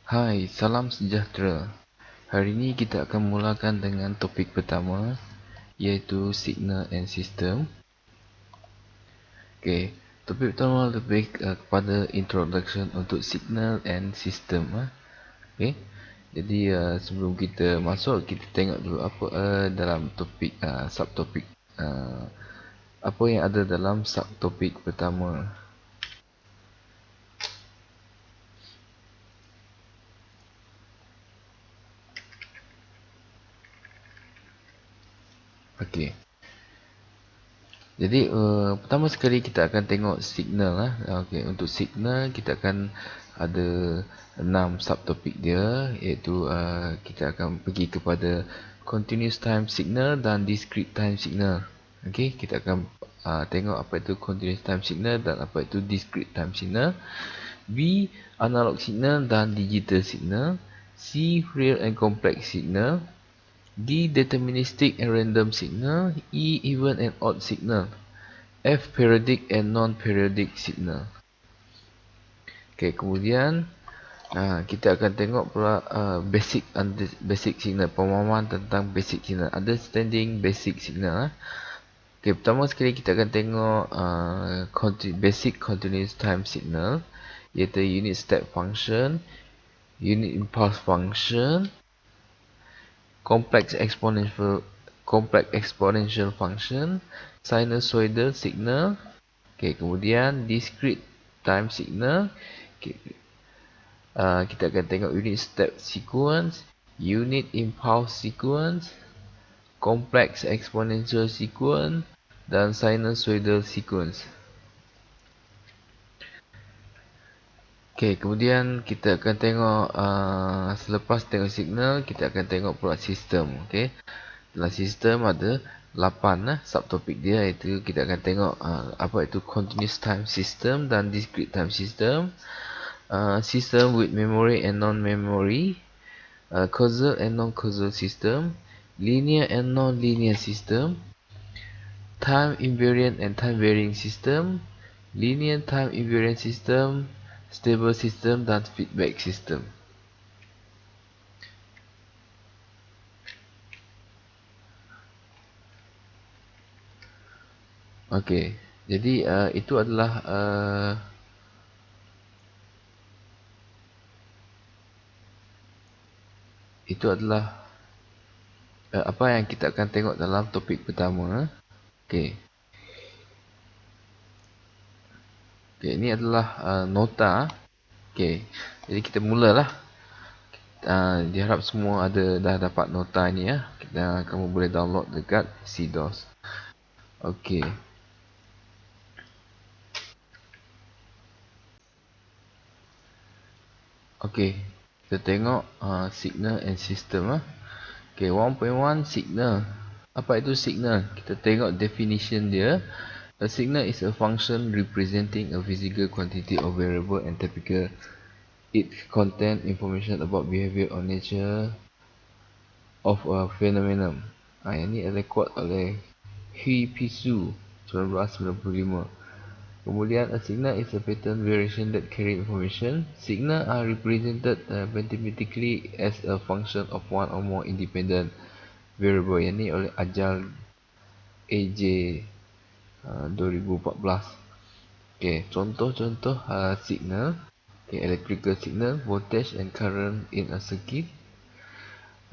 Hai, salam sejahtera. Hari ini kita akan mulakan dengan topik pertama, iaitu Signal and System. Okey, topik pertama lebih kepada introduction untuk Signal and System. Okey, jadi sebelum kita masuk, kita tengok dulu apa dalam topik subtopik. Apa yang ada dalam subtopik pertama. Okey. Jadi pertama sekali kita akan tengok signal lah. Okey, untuk signal kita akan ada 6 subtopik dia, iaitu kita akan pergi kepada continuous time signal dan discrete time signal. Okey, kita akan tengok apa itu continuous time signal dan apa itu discrete time signal. B, analog signal dan digital signal. C, real and complex signal. D, deterministic and random signal. E, even and odd signal. F, periodic and non-periodic signal. Okay, kemudian kita akan tengok pula basic signal, pemahaman tentang basic signal, understanding basic signal. Okay, pertama sekali kita akan tengok basic continuous time signal, iaitu unit step function, unit impulse function, complex exponential function, sinusoidal signal. Okay, kemudian discrete time signal. Okay, kita akan tengok unit step sequence, unit impulse sequence, complex exponential sequence dan sinusoidal sequence. Okay, kemudian kita akan tengok selepas tengok signal, kita akan tengok pula sistem. Okay, dalam sistem ada 8 subtopik dia, iaitu kita akan tengok apa itu continuous time system dan discrete time system, system with memory and non-memory, causal and non-causal system, linear and non-linear system, time invariant and time varying system, linear time invariant system, stable system dan feedback system. Okey, jadi itu adalah apa yang kita akan tengok dalam topik pertama. Okey. Okey, ini adalah nota. Okey, jadi kita mulalah. Diharap semua dah dapat nota ni ya. Kamu boleh download dekat CDOS. Okey. Okey, kita tengok signal and system. Okey, 1.1 signal. Apa itu signal? Kita tengok definition dia. A signal is a function representing a physical quantity or variable and typical it contain information about behavior or nature of a phenomenon. Yang ni record oleh Hui Pisu 1995. Kemudian a signal is a pattern variation that carry information. Signal are represented mathematically as a function of one or more independent variable. Yang ni oleh Ajal AJ 2014. Okey, contoh-contoh signal. Okay, electrical signal, voltage and current in a circuit,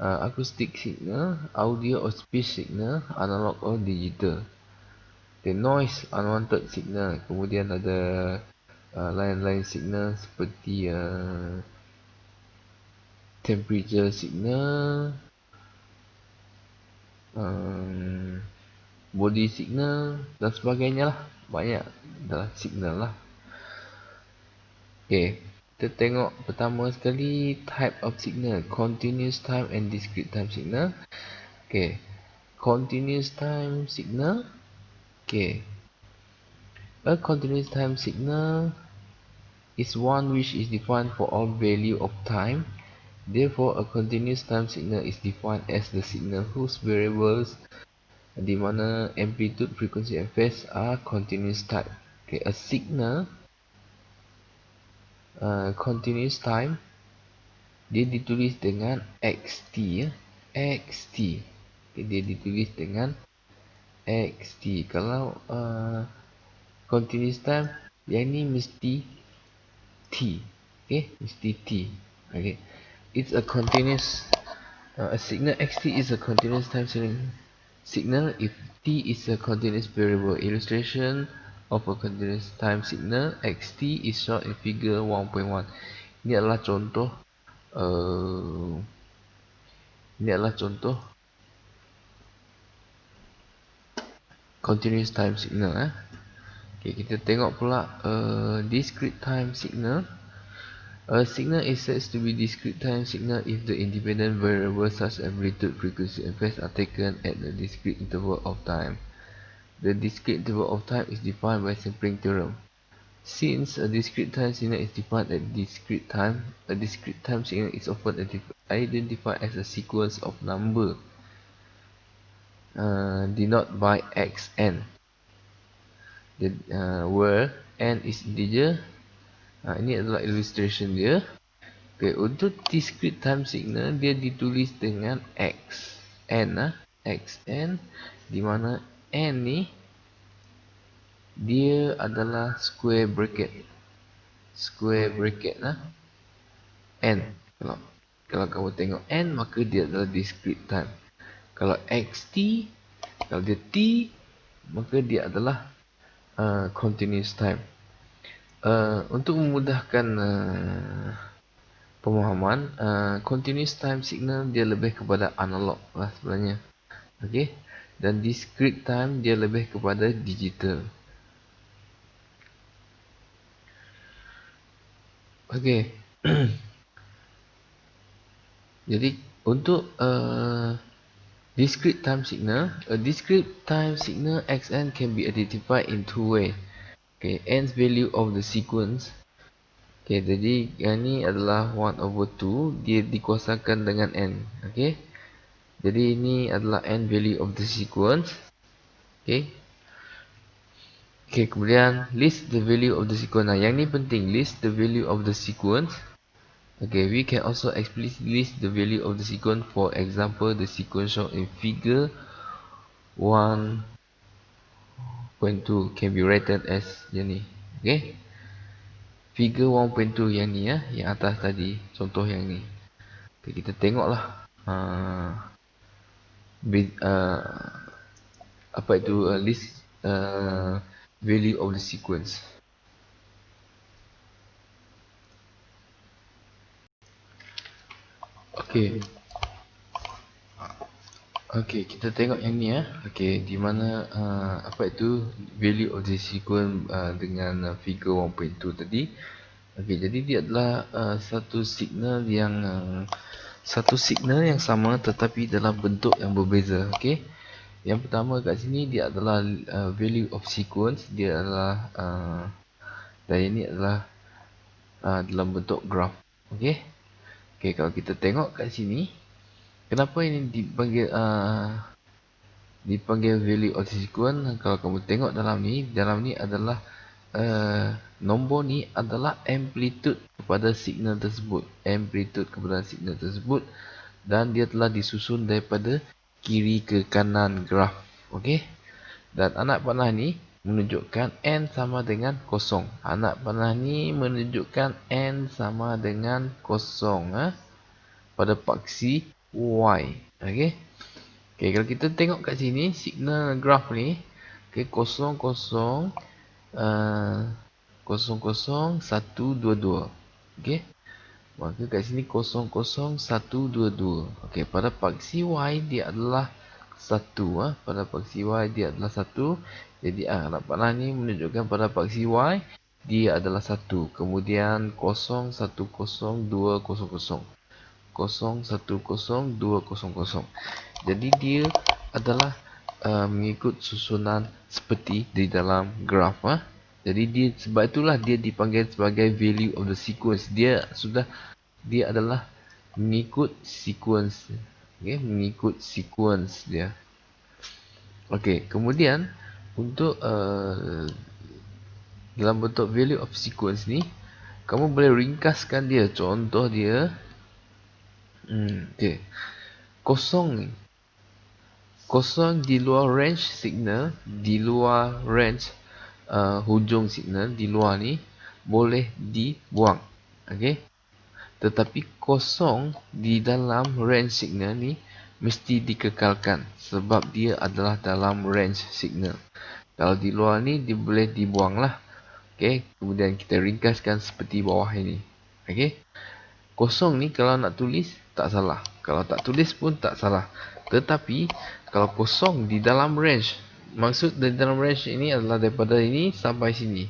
acoustic signal, audio or speech signal, analog or digital. Okay, noise, unwanted signal. Kemudian ada lain-lain signal seperti temperature signal, body signal dan sebagainya lah. Banyak adalah signal lah. Okay, kita tengok pertama sekali type of signal, continuous time and discrete time signal. Okay, continuous time signal. Okay, a continuous time signal is one which is defined for all value of time. Therefore, a continuous time signal is defined as the signal whose variables di mana amplitude, frequency and phase are continuous type. Okay, a signal continuous time dia ditulis dengan xt ya. Xt. Okay, dia ditulis dengan xt. Kalau continuous time, yang ni mesti t. Okay, mesti t. Okay, it's a continuous a signal xt is a continuous time signal if t is a continuous variable. Illustration of a continuous time signal xt is shown in figure 1.1. Ini adalah contoh continuous time signal. Okay, kita tengok pula discrete time signal. A signal is said to be discrete time signal if the independent variables such as amplitude, frequency, and phase are taken at a discrete interval of time. The discrete interval of time is defined by sampling theorem. Since a discrete time signal is defined at discrete time, a discrete time signal is often identified as a sequence of number denoted by xn, where n is integer. Ini adalah illustration dia. Okay, untuk discrete time signal dia ditulis dengan xn, xn, di mana n ni dia adalah square bracket n. Kalau kamu tengok n, maka dia adalah discrete time. Kalau xt, kalau dia t, maka dia adalah continuous time. Untuk memudahkan pemahaman, continuous time signal dia lebih kepada analog lah sebenarnya. Okay, dan discrete time dia lebih kepada digital. Okay. Jadi untuk discrete time signal, a discrete time signal xn can be identified in two ways. Okay, n's value of the sequence. Okay, jadi yang ni adalah 1/2, dia dikuasakan dengan n. Okay, jadi ini adalah n value of the sequence. Okay. Okay, kemudian list the value of the sequence. Nah, yang ni penting, list the value of the sequence. Okay, we can also explicitly list the value of the sequence. For example, the sequence shown in figure 1.2 can be written as yang ni. Okay, figure 1.2 yang ni ya, yang atas tadi, contoh yang ni. Okay, kita tengoklah apa itu list value of the sequence. Okay. Okay, kita tengok yang ni ya. Okay, di mana apa itu value of the sequence dengan figure 1.2 tadi. Okay, jadi dia adalah satu signal yang sama tetapi dalam bentuk yang berbeza. Okay, yang pertama kat sini dia adalah value of sequence, dia adalah dan ini adalah dalam bentuk graph. Okay. Okay, kalau kita tengok kat sini, kenapa ini dipanggil value of sequence? Kalau kamu tengok dalam ni adalah nombor ni adalah amplitude kepada signal tersebut, dan dia telah disusun daripada kiri ke kanan graf. Okey, dan anak panah ni menunjukkan n sama dengan 0. Anak panah ni menunjukkan n sama dengan 0 pada paksi y. Okey. Okey, kalau kita tengok kat sini signal graf ni, okey, 0 0 0 0 1 2 2. Okey. Maka kat sini 0 0 1 2 2. Okey, pada paksi y dia adalah 1 pada paksi y dia adalah 1. Jadi anak panah ni menunjukkan pada paksi y dia adalah 1. Kemudian 0 1 0 2 0 0. 0 1 0 2 0 0. Jadi dia adalah mengikut susunan seperti di dalam graf. Jadi sebab itulah dia dipanggil sebagai value of the sequence. Dia adalah mengikut sequence. Okey, mengikut sequence dia. Okey, kemudian untuk dalam bentuk value of sequence ni, kamu boleh ringkaskan dia. Contoh dia, Okey. Kosong ni. Kosong di luar range signal, di luar range hujung signal, di luar ni boleh dibuang. Okey. Tetapi kosong di dalam range signal ni mesti dikekalkan sebab dia adalah dalam range signal. Kalau di luar ni dia boleh dibuang lah. Okey. Kemudian kita ringkaskan seperti bawah ini. Okey. Kosong ni kalau nak tulis tak salah. Kalau tak tulis pun tak salah. Tetapi kalau kosong di dalam range, maksud di dalam range ini adalah daripada ini sampai sini.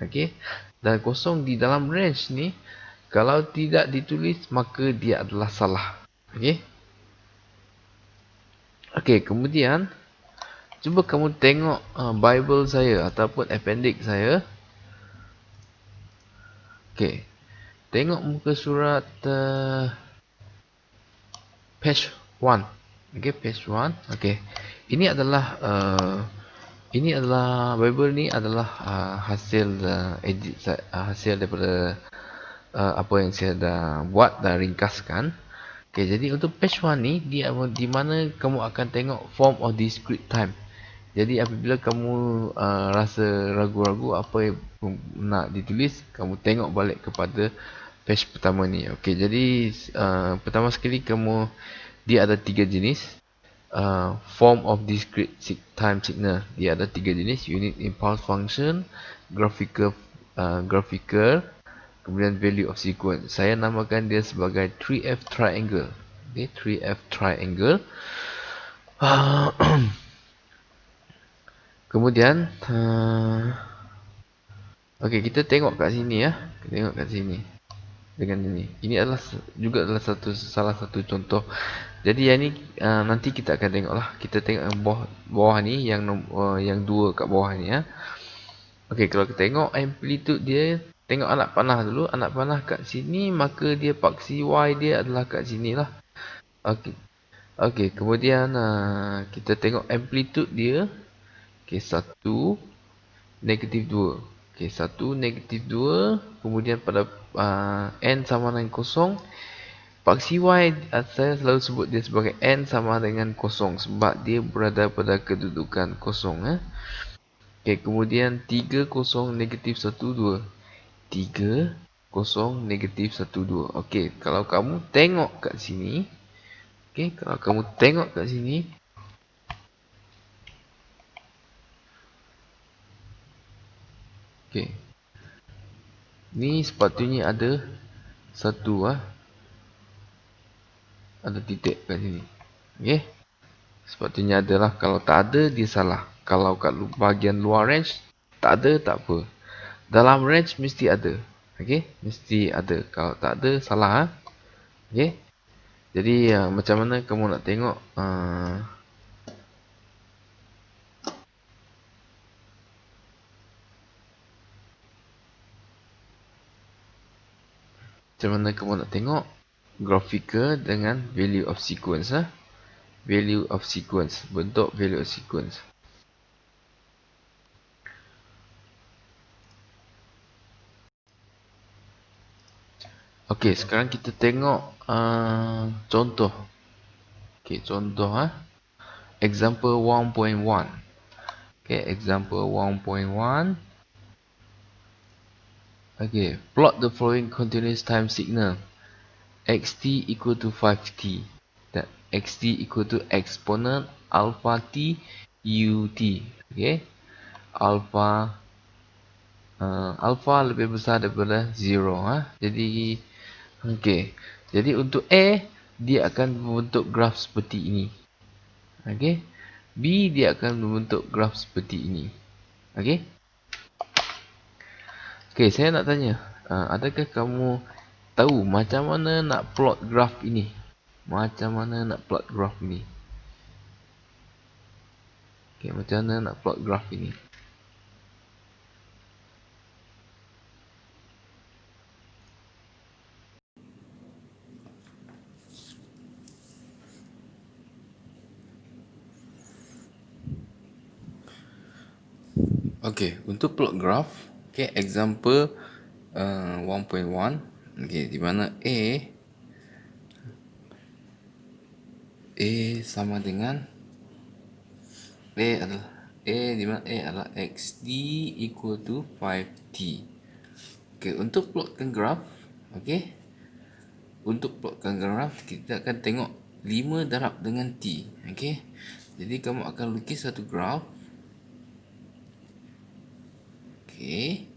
Okey. Dan kosong di dalam range ni kalau tidak ditulis maka dia adalah salah. Okey. Okey, kemudian cuba kamu tengok Bible saya ataupun appendix saya. Okey. Tengok muka surat page 1. Okey, page 1. Okey. Ini adalah Bible ni adalah hasil edit hasil daripada apa yang saya dah buat dan ringkaskan. Okey, jadi untuk page 1 ni dia di mana kamu akan tengok form of discrete time. Jadi apabila kamu rasa ragu-ragu apa yang nak ditulis, kamu tengok balik kepada page pertama ni. Okey, jadi pertama sekali dia ada 3 jenis form of discrete time signal. Dia ada 3 jenis: unit impulse function, graphical, kemudian value of sequence. Saya namakan dia sebagai 3F triangle. Okay, 3F triangle. Kemudian okey, kita tengok kat sini ya. Kita tengok kat sini dengan ini. Ini adalah salah satu contoh. Jadi yang ni nanti kita akan tengoklah. Kita tengok yang bawah ni yang dua kat bawah ni ya. Okey, kalau kita tengok amplitude dia, tengok anak panah dulu. Anak panah kat sini, maka dia paksi Y dia adalah kat sini lah. Okey. Okey, kemudian kita tengok amplitude dia. Okey, 1 negatif 2. Okey, 1 negatif 2. Kemudian pada n sama dengan kosong. Paksi Y saya selalu sebut dia sebagai n sama dengan kosong sebab dia berada pada kedudukan kosong. Okey, kemudian 3 kosong negatif 1 2. 3 kosong negatif 1 2. Okey, kalau kamu tengok kat sini, okey, kalau kamu tengok kat sini, okey, ni sepatutnya ada satu ada titik kat sini. Okey, sepatutnya adalah. Kalau tak ada dia salah. Kalau kat bahagian luar range tak ada, tak apa. Dalam range mesti ada. Okey, mesti ada. Kalau tak ada salah. Okey. Jadi macam mana kamu nak tengok macam mana kamu nak tengok graphical dengan value of sequence value of sequence, bentuk value of sequence. Okey, sekarang kita tengok contoh. Okey, contoh example 1.1. Okey, example 1.1. Okey, plot the following continuous time signal. Xt equal to 5t. Dan xt equal to exponent alpha t ut. Okey. Alpha lebih besar daripada 0 Jadi okey. Jadi untuk A dia akan membentuk graf seperti ini. Okey. B dia akan membentuk graf seperti ini. Okey. Okey, saya nak tanya, adakah kamu tahu macam mana nak plot graf ini? Macam mana nak plot graf ini? Okey, macam mana nak plot graf ini? Okey, untuk plot graph, okey, example 1.1, okey, di mana A A sama dengan di mana A adalah XD equal to 5T. Okey, untuk plotkan graf, okey. Untuk plotkan graf, kita akan tengok 5 darab dengan T, okey. Jadi kamu akan lukis satu graf. Okey.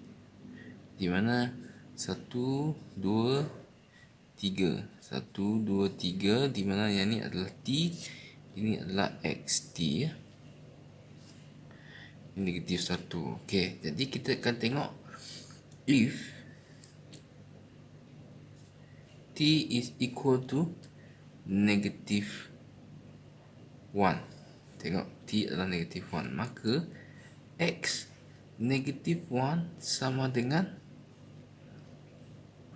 Di mana 1 2 3. 1 2 3 di mana yang ni adalah T, ini adalah XT ya. Ini negatif 1. Okey, jadi kita akan tengok if T is equal to negative 1. Tengok T adalah negative 1, maka X negative 1 sama dengan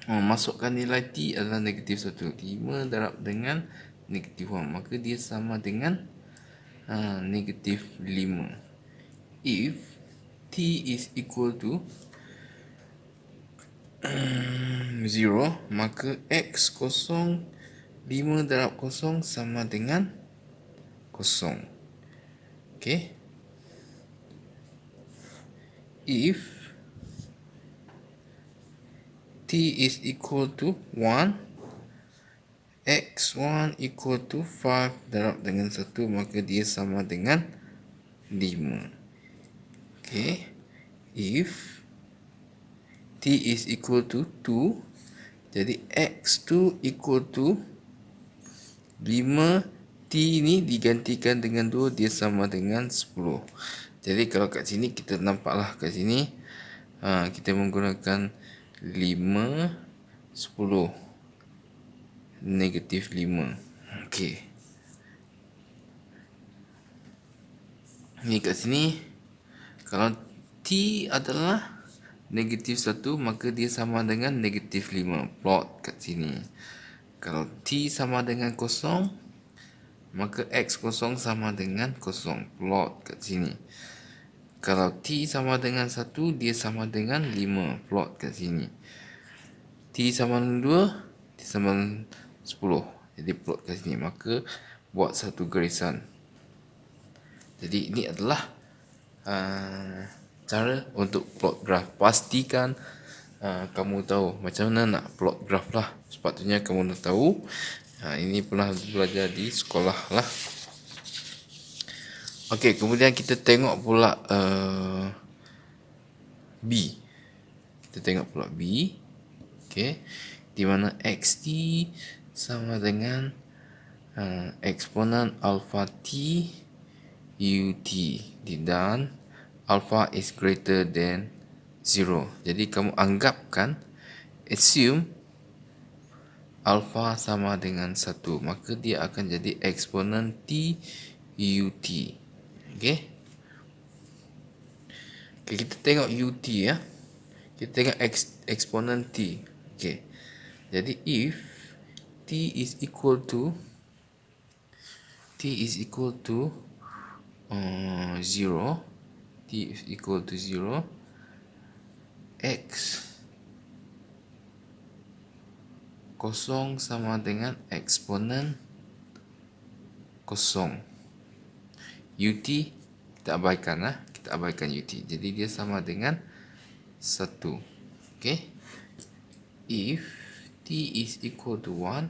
masukkan nilai T adalah negatif 1. 5 darab dengan negatif 1, maka dia sama dengan negatif 5. If T is equal to 0, maka X kosong 5 darab kosong sama dengan kosong. Okay. If T is equal to 1, X1 equal to 5 darab dengan 1, maka dia sama dengan 5. Okay. If T is equal to 2, jadi X2 equal to 5. T ni digantikan dengan 2, dia sama dengan 10. Jadi kalau kat sini kita nampaklah kat sini kita menggunakan 5 10 negatif 5. Okey. Ni kat sini kalau T adalah negatif 1, maka dia sama dengan negatif 5. Plot kat sini. Kalau T sama dengan 0, maka X kosong sama dengan 0. Plot kat sini. Kalau T sama dengan 1, dia sama dengan 5. Plot kat sini. T sama dengan 2, dia sama dengan 10. Jadi plot kat sini. Maka buat satu garisan. Jadi ini adalah cara untuk plot graf. Pastikan kamu tahu macam mana nak plot graf lah. Sepatutnya kamu dah tahu. Ini pernah belajar di sekolah lah. Okey, kemudian kita tengok pula B. Kita tengok pula B. Okey, di mana XT sama dengan eksponen alpha T UT, dan alpha is greater than 0. Jadi kamu anggapkan, assume alpha sama dengan 1, maka dia akan jadi eksponen T UT. Okey. Okay, kita tengok UT ya. Kita tengok eksponen T. Okey. Jadi if T is equal to 0, T is equal to 0, X kosong sama dengan eksponen kosong. UT kita abaikan lah. Kita abaikan UT. Jadi dia sama dengan 1. Okay. If T is equal to 1,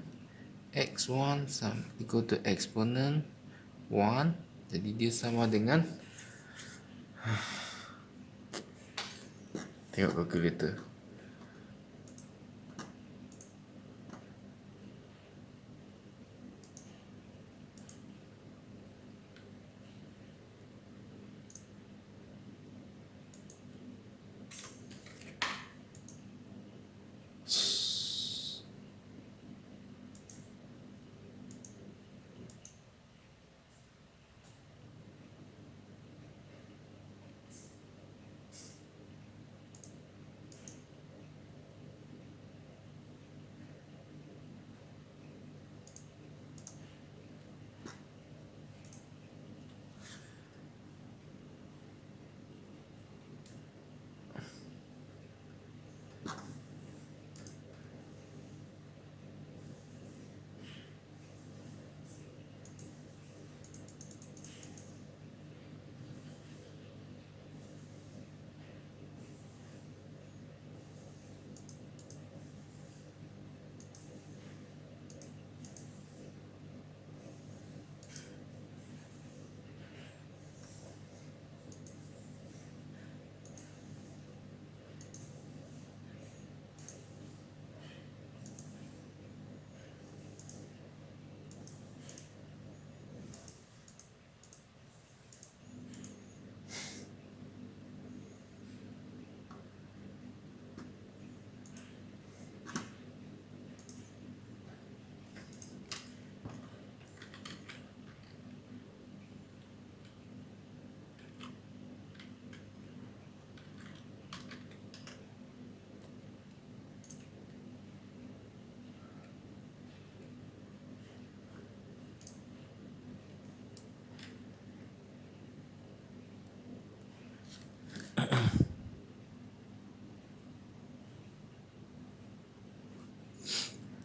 X1 equal to eksponen 1. Jadi dia sama dengan tengok kalkulator.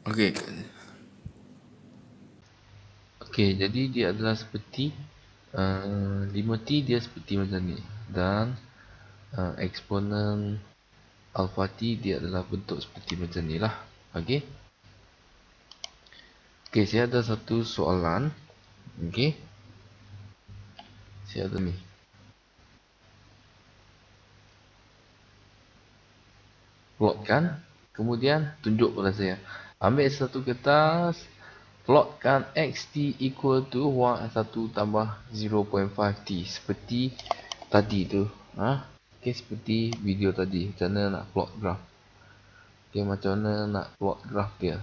Okey. Okey, jadi dia adalah seperti 5t dia seperti macam ni, dan eksponen alpha t dia adalah bentuk seperti macam ni lah. Okey. Okey, saya ada satu soalan. Okey. Saya ada ni. Plotkan, kemudian tunjuk pada saya. Ambil satu kertas, plotkan xt equal to 1 tambah 0.5t seperti tadi tu. Okey, seperti video tadi. Macam mana nak plot graf? Okey, macam mana nak plot graf dia?